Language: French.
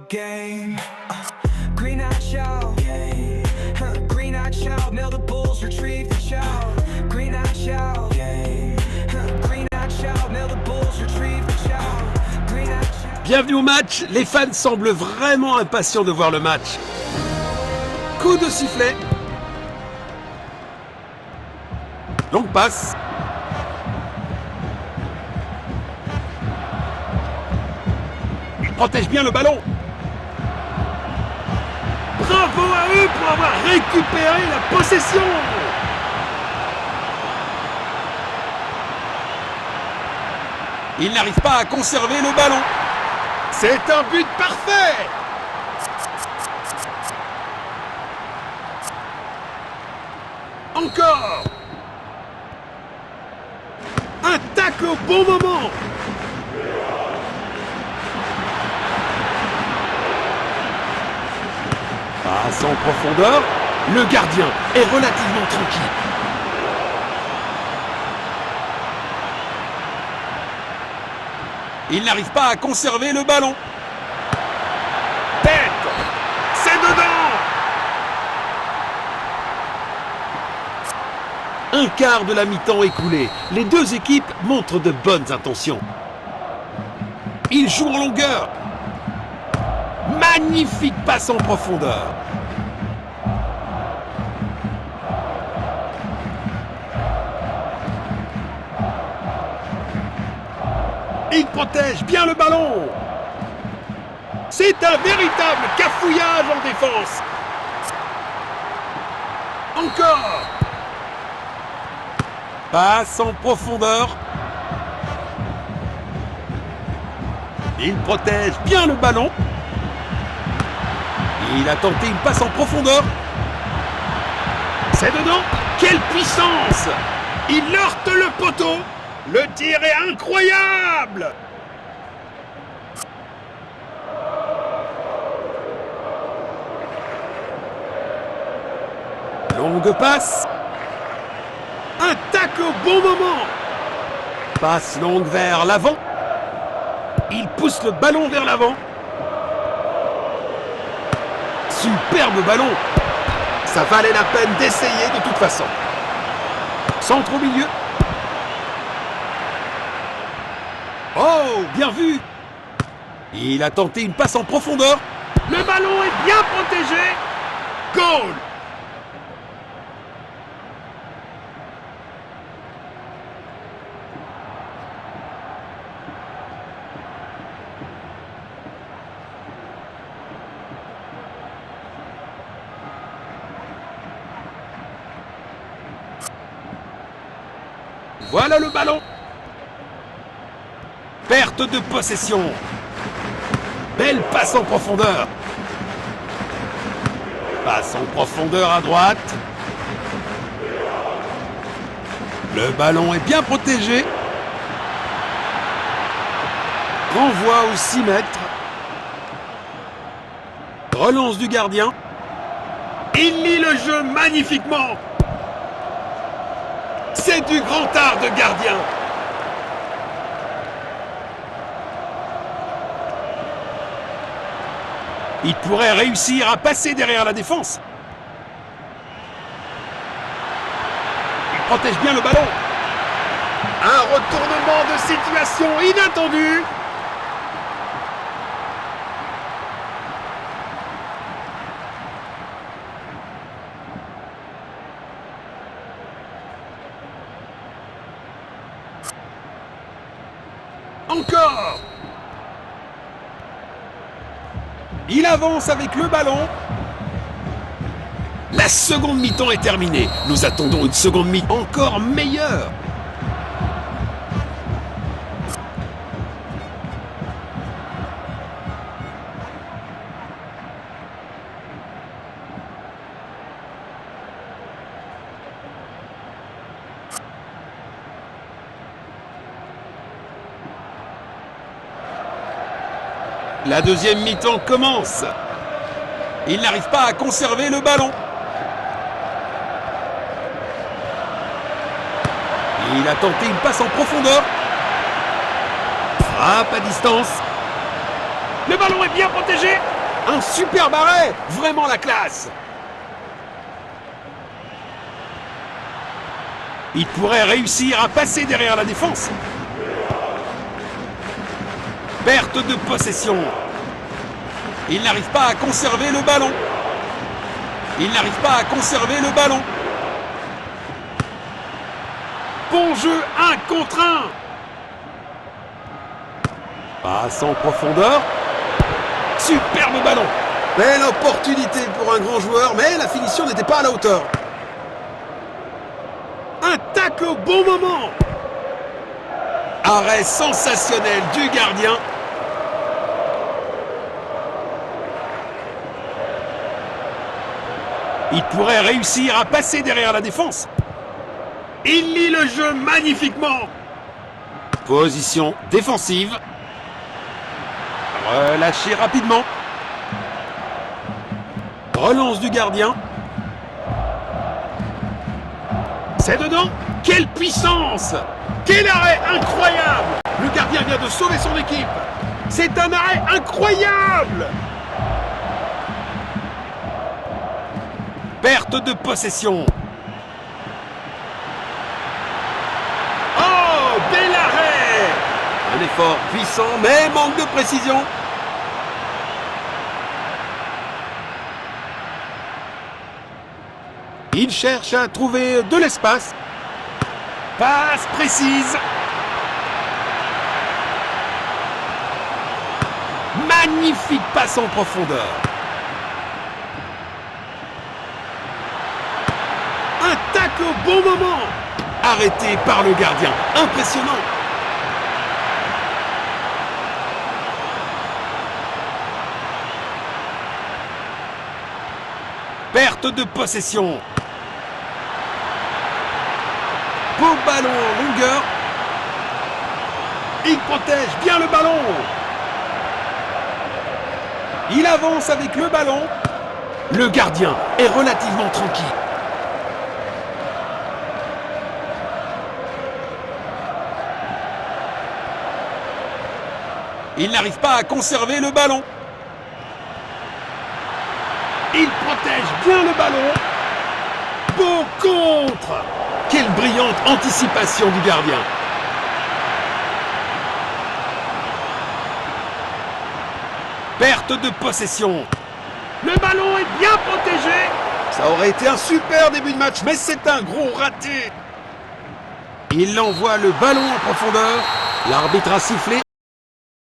game. Green eyed child, green eyed child, mail the bulls, retrieve the child. Green eyed child, green eyed child, mail the bulls, retrieve the child. Green eyed child. Bienvenue au match, les fans semblent vraiment impatients de voir le match. Coup de sifflet. Longue passe. Il protège bien le ballon. Bravo à eux pour avoir récupéré la possession. Il n'arrive pas à conserver le ballon. C'est un but parfait. Encore. Un tacle au bon moment. Passe en profondeur. Le gardien est relativement tranquille. Il n'arrive pas à conserver le ballon. Tête. C'est dedans. Un quart de la mi-temps écoulé. Les deux équipes montrent de bonnes intentions. Ils jouent en longueur. Magnifique passe en profondeur. Il protège bien le ballon. C'est un véritable cafouillage en défense. Encore. Passe en profondeur. Il protège bien le ballon. Il a tenté une passe en profondeur. C'est dedans. Quelle puissance! Il heurte le poteau. Le tir est incroyable! Longue passe. Un tacle au bon moment. Passe longue vers l'avant. Il pousse le ballon vers l'avant. Superbe ballon. Ça valait la peine d'essayer de toute façon. Centre au milieu. Oh, bien vu. Il a tenté une passe en profondeur. Le ballon est bien protégé. Goal. Voilà le ballon. Perte de possession. Belle passe en profondeur. Passe en profondeur à droite. Le ballon est bien protégé. Renvoi aux 6 mètres. Relance du gardien. Il lit le jeu magnifiquement. C'est du grand art de gardien. Il pourrait réussir à passer derrière la défense. Il protège bien le ballon. Un retournement de situation inattendu. Encore. Il avance avec le ballon. La seconde mi-temps est terminée. Nous attendons une seconde mi-temps encore meilleure. La deuxième mi-temps commence. Il n'arrive pas à conserver le ballon. Il a tenté une passe en profondeur. Frappe à distance. Le ballon est bien protégé. Un superbe arrêt! Vraiment la classe! Il pourrait réussir à passer derrière la défense. Perte de possession. Il n'arrive pas à conserver le ballon. Il n'arrive pas à conserver le ballon. Bon jeu, 1 contre 1. Passe en profondeur. Superbe ballon. Belle opportunité pour un grand joueur, mais la finition n'était pas à la hauteur. Un tacle au bon moment. Arrêt sensationnel du gardien. Il pourrait réussir à passer derrière la défense. Il lit le jeu magnifiquement. Position défensive. Relâché rapidement. Relance du gardien. C'est dedans. Quelle puissance! Quel arrêt incroyable! Le gardien vient de sauver son équipe. C'est un arrêt incroyable! Perte de possession. Oh, bel arrêt! Un effort puissant, mais manque de précision. Il cherche à trouver de l'espace. Passe précise. Magnifique passe en profondeur. Un tacle au bon moment. Arrêté par le gardien. Impressionnant. Perte de possession. Beau ballon en longueur. Il protège bien le ballon. Il avance avec le ballon. Le gardien est relativement tranquille. Il n'arrive pas à conserver le ballon. Il protège bien le ballon. Beau contre. Quelle brillante anticipation du gardien. Perte de possession. Le ballon est bien protégé. Ça aurait été un super début de match, mais c'est un gros raté. Il envoie le ballon en profondeur. L'arbitre a sifflé.